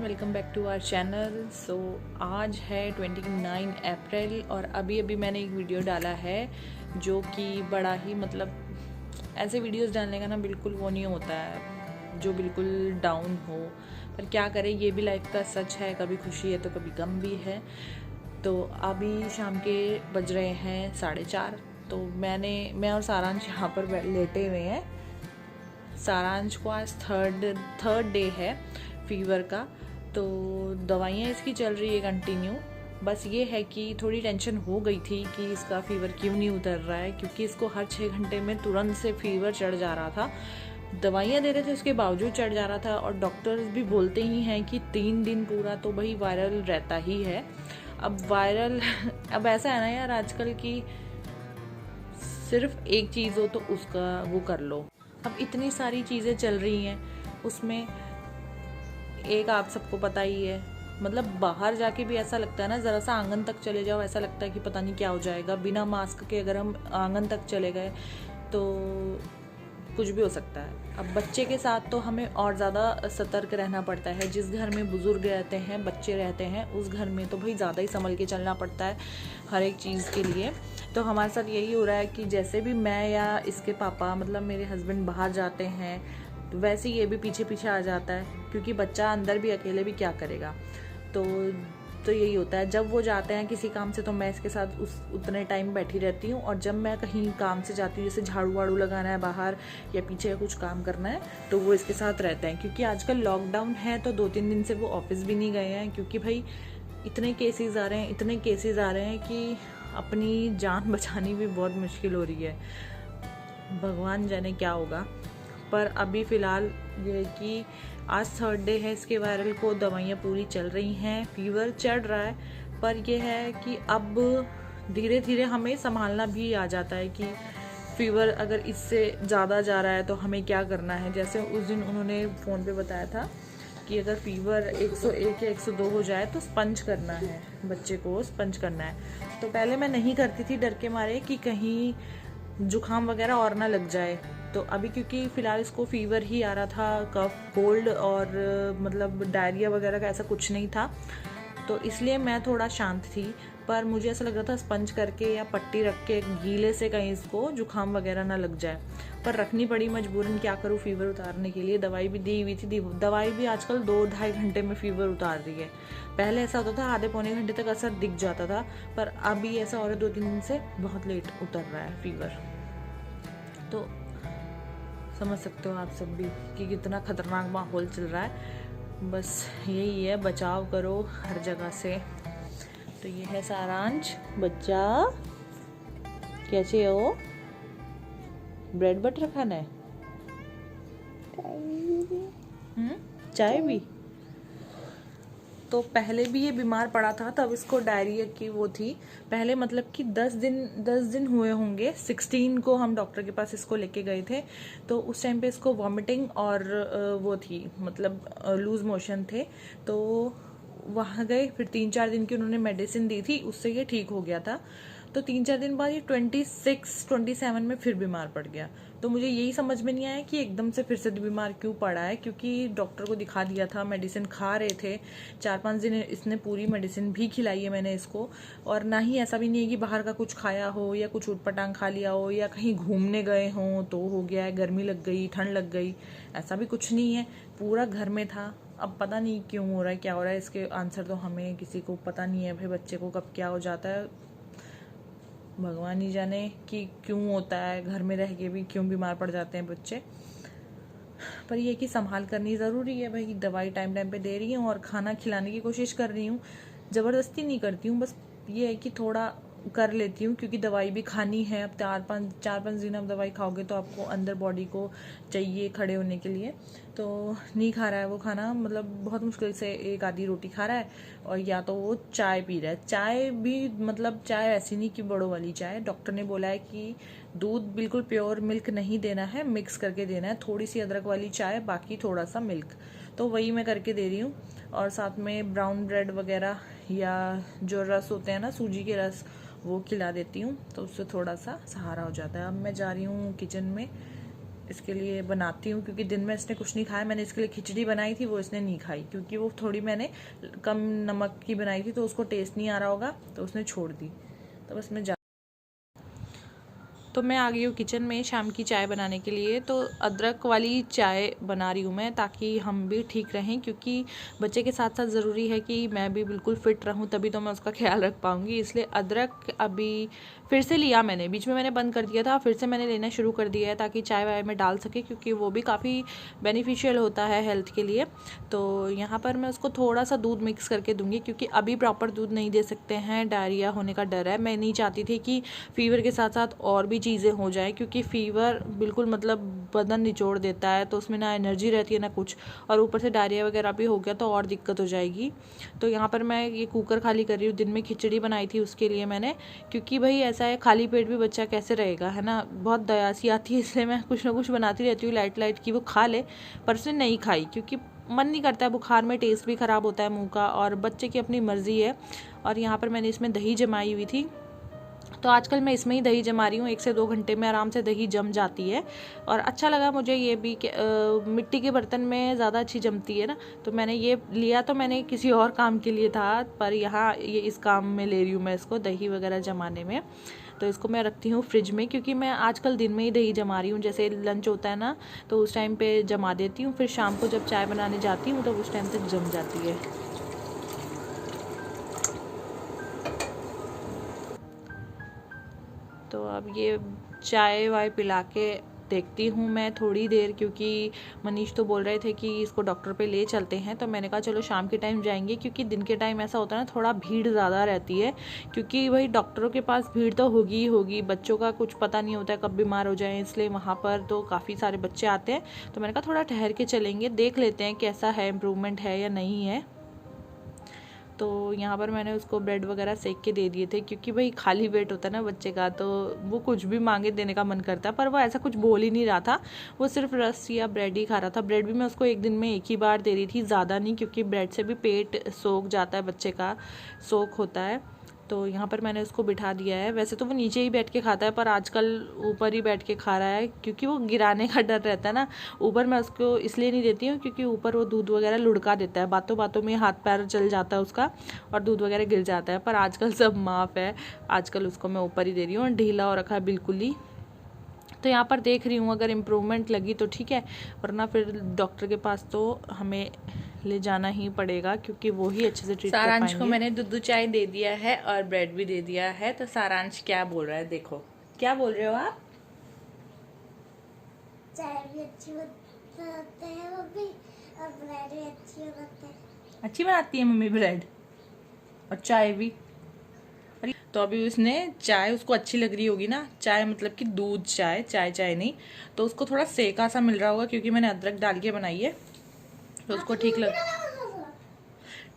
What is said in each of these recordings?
Welcome back to our channel. So आज है 29 अप्रैल और अभी अभी मैंने एक वीडियो डाला है जो कि बड़ा ही ऐसे वीडियोस डालने का ना बिल्कुल वो नहीं होता है जो बिल्कुल डाउन हो, पर क्या करें, ये भी लाइफ का सच है, कभी खुशी है तो कभी गम भी है। तो अभी शाम के बज रहे हैं 4:30। तो मैं और सारांश यहाँ पर लेटे हुए हैं। सारांश को आज थर्ड डे है फीवर का, तो दवाइयाँ इसकी चल रही है कंटिन्यू। बस ये है कि थोड़ी टेंशन हो गई थी कि इसका फीवर क्यों नहीं उतर रहा है, क्योंकि इसको हर 6 घंटे में तुरंत से फीवर चढ़ जा रहा था। दवाइयाँ दे रहे थे उसके बावजूद चढ़ जा रहा था, और डॉक्टर्स भी बोलते ही हैं कि 3 दिन पूरा तो भाई वायरल रहता ही है। अब वायरल अब ऐसा है ना यार आजकल की सिर्फ एक चीज़ हो तो उसका वो कर लो। अब इतनी सारी चीज़ें चल रही हैं, उसमें एक आप सबको पता ही है, बाहर जाके भी ऐसा लगता है ना, ज़रा सा आंगन तक चले जाओ ऐसा लगता है कि पता नहीं क्या हो जाएगा। बिना मास्क के अगर हम आंगन तक चले गए तो कुछ भी हो सकता है। अब बच्चे के साथ तो हमें और ज़्यादा सतर्क रहना पड़ता है। जिस घर में बुज़ुर्ग रहते हैं, बच्चे रहते हैं, उस घर में तो भाई ज़्यादा ही संभल के चलना पड़ता है हर एक चीज़ के लिए। तो हमारे साथ यही हो रहा है कि जैसे भी मैं या इसके पापा मेरे हस्बैंड बाहर जाते हैं, तो वैसे ये भी पीछे पीछे आ जाता है, क्योंकि बच्चा अंदर भी अकेले भी क्या करेगा। तो यही होता है, जब वो जाते हैं किसी काम से तो मैं इसके साथ उतने टाइम बैठी रहती हूँ, और जब मैं कहीं काम से जाती हूँ, जैसे झाड़ू वाड़ू लगाना है बाहर या पीछे कुछ काम करना है, तो वो इसके साथ रहते हैं। क्योंकि आजकल लॉकडाउन है तो 2-3 दिन से वो ऑफिस भी नहीं गए हैं, क्योंकि भाई इतने केसेस आ रहे हैं कि अपनी जान बचानी भी बहुत मुश्किल हो रही है। भगवान जाने क्या होगा। पर अभी फ़िलहाल ये कि आज थर्ड डे है इसके वायरल को, दवाइयाँ पूरी चल रही हैं, फीवर चढ़ रहा है। पर यह है कि अब धीरे धीरे हमें संभालना भी आ जाता है कि फीवर अगर इससे ज़्यादा जा रहा है तो हमें क्या करना है। जैसे उस दिन उन्होंने फ़ोन पे बताया था कि अगर फीवर 101 या 102 हो जाए तो स्पंज करना है, बच्चे को स्पंज करना है। तो पहले मैं नहीं करती थी डर के मारे कि कहीं जुकाम वगैरह और ना लग जाए। तो अभी क्योंकि फ़िलहाल इसको फीवर ही आ रहा था, कफ कोल्ड और डायरिया वगैरह का ऐसा कुछ नहीं था, तो इसलिए मैं थोड़ा शांत थी। पर मुझे ऐसा लग रहा था स्पंज करके या पट्टी रख के गीले से कहीं इसको जुकाम वगैरह ना लग जाए, पर रखनी पड़ी मजबूरन। क्या करूँ, फीवर उतारने के लिए दवाई भी दी हुई थी। दवाई भी आजकल 2-2.5 घंटे में फीवर उतार रही है। पहले ऐसा होता था आधे पौने घंटे तक असर दिख जाता था, पर अभी ऐसा हो रहा है 2-3 दिन से बहुत लेट उतर रहा है फीवर। तो समझ सकते हो आप सब भी कि कितना खतरनाक माहौल चल रहा है। बस यही है, बचाव करो हर जगह से। तो ये है सारांश बच्चा, कैसे हो? ब्रेड बटर खाना है? चाय भी। तो पहले भी ये बीमार पड़ा था, तब इसको डायरिया की वो थी। पहले कि 10 दिन हुए होंगे, 16 को हम डॉक्टर के पास इसको लेके गए थे। तो उस टाइम पे इसको वॉमिटिंग और वो थी, लूज मोशन थे। तो वहाँ गए, फिर 3-4 दिन की उन्होंने मेडिसिन दी थी, उससे ये ठीक हो गया था। तो 3-4 दिन बाद ये 26-27 में फिर बीमार पड़ गया। तो मुझे यही समझ में नहीं आया कि एकदम से फिर से बीमार क्यों पड़ा है, क्योंकि डॉक्टर को दिखा दिया था, मेडिसिन खा रहे थे। 4-5 दिन इसने पूरी मेडिसिन भी खिलाई है मैंने इसको। और ना ही ऐसा भी नहीं है कि बाहर का कुछ खाया हो या कुछ उटपटांग खा लिया हो या कहीं घूमने गए हों तो हो गया है, गर्मी लग गई, ठंड लग गई, ऐसा भी कुछ नहीं है। पूरा घर में था। अब पता नहीं क्यों हो रहा है, क्या हो रहा है, इसके आंसर तो हमें किसी को पता नहीं है भाई। बच्चे को कब क्या हो जाता है भगवान ही जाने कि क्यों होता है, घर में रह के भी क्यों बीमार पड़ जाते हैं बच्चे। पर ये कि संभाल करनी ज़रूरी है भाई। दवाई टाइम टाइम पे दे रही हूँ और खाना खिलाने की कोशिश कर रही हूँ, ज़बरदस्ती नहीं करती हूँ। बस ये है कि थोड़ा कर लेती हूँ, क्योंकि दवाई भी खानी है। अब 4-5 दिन अब दवाई खाओगे तो आपको अंदर बॉडी को चाहिए खड़े होने के लिए। तो नहीं खा रहा है वो खाना, बहुत मुश्किल से एक आधी रोटी खा रहा है, और या तो वो चाय पी रहा है। चाय भी चाय ऐसी नहीं कि बड़ों वाली चाय। डॉक्टर ने बोला है कि दूध बिल्कुल प्योर मिल्क नहीं देना है, मिक्स करके देना है, थोड़ी सी अदरक वाली चाय, बाकी थोड़ा सा मिल्क। तो वही मैं करके दे रही हूँ। और साथ में ब्राउन ब्रेड वगैरह या जो रस होते हैं ना, सूजी के रस, वो खिला देती हूँ, तो उससे थोड़ा सा सहारा हो जाता है। अब मैं जा रही हूँ किचन में इसके लिए बनाती हूँ, क्योंकि दिन में इसने कुछ नहीं खाया। मैंने इसके लिए खिचड़ी बनाई थी, वो इसने नहीं खाई, क्योंकि वो थोड़ी मैंने कम नमक की बनाई थी, तो उसको टेस्ट नहीं आ रहा होगा, तो उसने छोड़ दी। तो बस मैं तो मैं आ गई हूँ किचन में शाम की चाय बनाने के लिए। तो अदरक वाली चाय बना रही हूँ मैं, ताकि हम भी ठीक रहें, क्योंकि बच्चे के साथ साथ ज़रूरी है कि मैं भी बिल्कुल फ़िट रहूँ, तभी तो मैं उसका ख्याल रख पाऊँगी। इसलिए अदरक अभी फिर से लिया मैंने, बीच में मैंने बंद कर दिया था, फिर से मैंने लेना शुरू कर दिया है, ताकि चाय वाय में डाल सके, क्योंकि वो भी काफ़ी बेनिफिशियल होता है हेल्थ के लिए। तो यहाँ पर मैं उसको थोड़ा सा दूध मिक्स करके दूँगी, क्योंकि अभी प्रॉपर दूध नहीं दे सकते हैं, डायरिया होने का डर है। मैं नहीं चाहती थी कि फ़ीवर के साथ साथ और भी चीज़ें हो जाए, क्योंकि फ़ीवर बिल्कुल मतलब बदन निचोड़ देता है, तो उसमें ना एनर्जी रहती है ना कुछ, और ऊपर से डायरिया वगैरह भी हो गया तो और दिक्कत हो जाएगी। तो यहाँ पर मैं ये कुकर खाली कर रही हूँ। दिन में खिचड़ी बनाई थी उसके लिए मैंने, क्योंकि भाई ऐसा है, खाली पेट भी बच्चा कैसे रहेगा, है ना, बहुत दया सी आती है, इसलिए मैं कुछ ना कुछ बनाती रहती हूँ लाइट लाइट की वो खा ले। पर उसने नहीं खाई, क्योंकि मन नहीं करता है, बुखार में टेस्ट भी ख़राब होता है मुंह का, और बच्चे की अपनी मर्ज़ी है। और यहाँ पर मैंने इसमें दही जमाई हुई थी, तो आजकल मैं इसमें ही दही जमा रही हूँ। 1 से 2 घंटे में आराम से दही जम जाती है, और अच्छा लगा मुझे ये भी कि मिट्टी के बर्तन में ज़्यादा अच्छी जमती है ना। तो मैंने ये लिया, तो मैंने किसी और काम के लिए था, पर यहाँ ये इस काम में ले रही हूँ मैं इसको, दही वगैरह जमाने में। तो इसको मैं रखती हूँ फ्रिज में, क्योंकि मैं आजकल दिन में ही दही जमा रही हूँ। जैसे लंच होता है ना, तो उस टाइम पे जमा देती हूँ, फिर शाम को जब चाय बनाने जाती हूँ तो उस टाइम तक जम जाती है। तो अब ये चाय वाय पिला के देखती हूँ मैं थोड़ी देर, क्योंकि मनीष तो बोल रहे थे कि इसको डॉक्टर पे ले चलते हैं। तो मैंने कहा चलो शाम के टाइम जाएंगे, क्योंकि दिन के टाइम ऐसा होता है ना, थोड़ा भीड़ ज़्यादा रहती है, क्योंकि भाई डॉक्टरों के पास भीड़ तो होगी ही होगी, बच्चों का कुछ पता नहीं होता है कब बीमार हो जाए, इसलिए वहाँ पर तो काफ़ी सारे बच्चे आते हैं। तो मैंने कहा थोड़ा ठहर के चलेंगे, देख लेते हैं कैसा है, इम्प्रूवमेंट है या नहीं है। तो यहाँ पर मैंने उसको ब्रेड वगैरह सेक के दे दिए थे, क्योंकि भाई खाली पेट होता है ना बच्चे का, तो वो कुछ भी मांगे देने का मन करता है, पर वो ऐसा कुछ बोल ही नहीं रहा था, वो सिर्फ रस या ब्रेड ही खा रहा था। ब्रेड भी मैं उसको एक दिन में एक ही बार दे रही थी, ज़्यादा नहीं, क्योंकि ब्रेड से भी पेट सोख जाता है, बच्चे का सोख होता है। तो यहाँ पर मैंने उसको बिठा दिया है। वैसे तो वो नीचे ही बैठ के खाता है, पर आजकल ऊपर ही बैठ के खा रहा है, क्योंकि वो गिराने का डर रहता है ना। ऊपर मैं उसको इसलिए नहीं देती हूँ, क्योंकि ऊपर वो दूध वगैरह लुढ़का देता है, बातों बातों में हाथ पैर चल जाता है उसका, और दूध वगैरह गिर जाता है। पर आजकल सब माफ़ है, आजकल उसको मैं ऊपर ही दे रही हूँ, और ढीला हो रखा है बिल्कुल ही। तो यहाँ पर देख रही हूँ, अगर इम्प्रूवमेंट लगी तो ठीक है, वरना फिर डॉक्टर के पास तो हमें ले जाना ही पड़ेगा, क्योंकि वो ही अच्छे से ट्रीट कर पाएंगे। सारांश को मैंने दूध चाय दे दिया है और ब्रेड भी दे दिया है। तो सारांश क्या बोल रहा है, देखो क्या बोल रहे हो आप? चाय भी अच्छी बनाते हैं मम्मी, और ब्रेड भी अच्छी बनाते हैं। अच्छी बनाती है मम्मी ब्रेड और चाय भी। तो अभी उसने चाय, उसको अच्छी लग रही होगी ना, चाय मतलब कि दूध चाय, चाय चाय नहीं, तो उसको थोड़ा सेका सा मिल रहा होगा, क्योंकि मैंने अदरक डाल के बनाई है, तो उसको ठीक लग।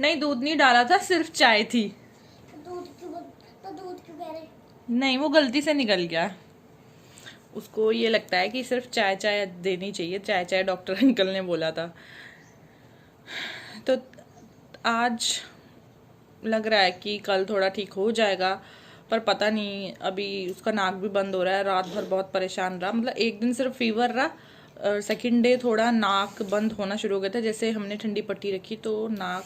नहीं, दूध नहीं डाला था, सिर्फ चाय थी। दूध क्यों कह रहे? नहीं, वो गलती से निकल गया। उसको ये लगता है कि सिर्फ चाय चाय देनी चाहिए, चाय चाय डॉक्टर अंकल ने बोला था। तो आज लग रहा है कि कल थोड़ा ठीक हो जाएगा, पर पता नहीं। अभी उसका नाक भी बंद हो रहा है, रात भर बहुत परेशान रहा, मतलब एक दिन सिर्फ फीवर रहा, सेकंड डे थोड़ा नाक बंद होना शुरू हो गया था। जैसे हमने ठंडी पट्टी रखी तो नाक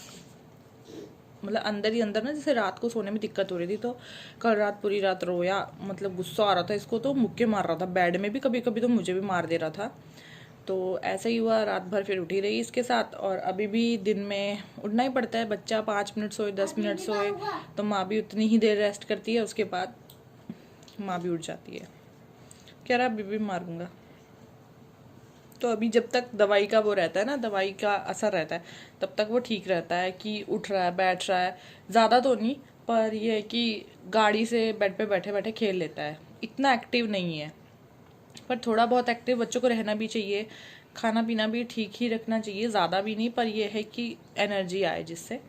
मतलब अंदर ही अंदर ना, जैसे रात को सोने में दिक्कत हो रही थी। तो कल रात पूरी रात रोया, मतलब गुस्सा आ रहा था इसको, तो मुक्के मार रहा था बेड में भी, कभी कभी तो मुझे भी मार दे रहा था। तो ऐसा ही हुआ, रात भर फिर उठी रही इसके साथ। और अभी भी दिन में उठना ही पड़ता है, बच्चा 5 मिनट सोए 10 मिनट सोए तो माँ भी उतनी ही देर रेस्ट करती है, उसके बाद माँ भी उठ जाती है। कह रहा अभी भी मारूंगा। तो अभी जब तक दवाई का वो रहता है ना, दवाई का असर रहता है, तब तक वो ठीक रहता है कि उठ रहा है, बैठ रहा है, ज़्यादा तो नहीं, पर यह है कि गाड़ी से बेड पे बैठे बैठे खेल लेता है, इतना एक्टिव नहीं है। पर थोड़ा बहुत एक्टिव बच्चों को रहना भी चाहिए, खाना पीना भी ठीक ही रखना चाहिए, ज़्यादा भी नहीं, पर यह है कि एनर्जी आए जिससे।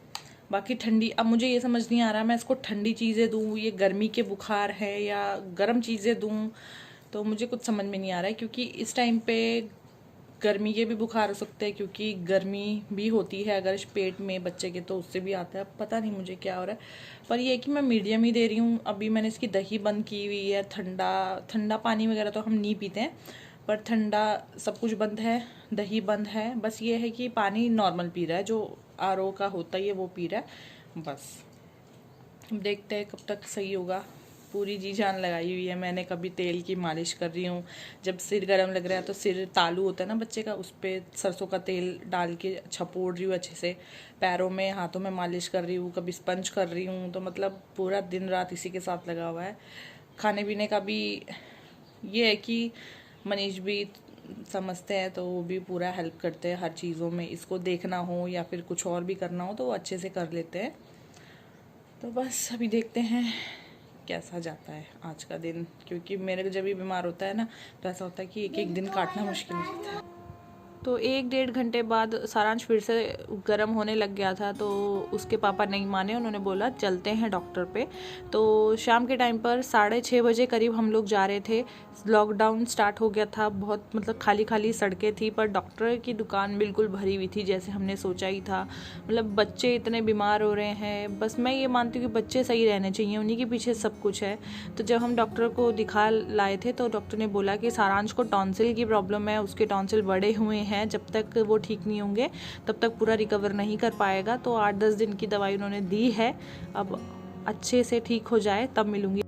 बाकी ठंडी, अब मुझे ये समझ नहीं आ रहा मैं इसको ठंडी चीज़ें दूँ, ये गर्मी के बुखार है, या गर्म चीज़ें दूँ, तो मुझे कुछ समझ में नहीं आ रहा है। क्योंकि इस टाइम पे गर्मी के भी बुखार हो सकते हैं, क्योंकि गर्मी भी होती है अगर पेट में बच्चे के, तो उससे भी आता है। पता नहीं मुझे क्या हो रहा है, पर ये है कि मैं मीडियम ही दे रही हूँ। अभी मैंने इसकी दही बंद की हुई है, ठंडा ठंडा पानी वगैरह तो हम नहीं पीते हैं, पर ठंडा सब कुछ बंद है, दही बंद है। बस ये है कि पानी नॉर्मल पी रहा है, जो आरओ का होता है वो पी रहा है। बस देखते हैं कब तक सही होगा। पूरी जी जान लगाई हुई है मैंने। कभी तेल की मालिश कर रही हूँ, जब सिर गर्म लग रहा है तो सिर तालू होता है ना बच्चे का, उस पर सरसों का तेल डाल के छपोड़ रही हूँ अच्छे से। पैरों में हाथों में मालिश कर रही हूँ, कभी स्पंज कर रही हूँ। तो मतलब पूरा दिन रात इसी के साथ लगा हुआ है। खाने पीने का भी ये है कि मनीष भी समझते हैं तो वो भी पूरा हेल्प करते हैं हर चीज़ों में। इसको देखना हो या फिर कुछ और भी करना हो तो वो अच्छे से कर लेते हैं। तो बस अभी देखते हैं कैसा जाता है आज का दिन, क्योंकि मेरे को जब भी बीमार होता है ना तो ऐसा होता है कि एक एक दिन काटना मुश्किल हो जाता है। तो 1-1.5 घंटे बाद सारांश फिर से गर्म होने लग गया था, तो उसके पापा नहीं माने, उन्होंने बोला चलते हैं डॉक्टर पे। तो शाम के टाइम पर 6:30 बजे करीब हम लोग जा रहे थे। लॉकडाउन स्टार्ट हो गया था, बहुत मतलब खाली खाली सड़कें थी, पर डॉक्टर की दुकान बिल्कुल भरी हुई थी जैसे हमने सोचा ही था। मतलब बच्चे इतने बीमार हो रहे हैं, बस मैं ये मानती हूँ कि बच्चे सही रहने चाहिए, उन्हीं के पीछे सब कुछ है। तो जब हम डॉक्टर को दिखा लाए थे तो डॉक्टर ने बोला कि सारांश को टॉन्सिल की प्रॉब्लम है, उसके टॉन्सिल बड़े हुए हैं, जब तक वो ठीक नहीं होंगे तब तक पूरा रिकवर नहीं कर पाएगा। तो 8-10 दिन की दवाई उन्होंने दी है, अब अच्छे से ठीक हो जाए तब मिलूँगी।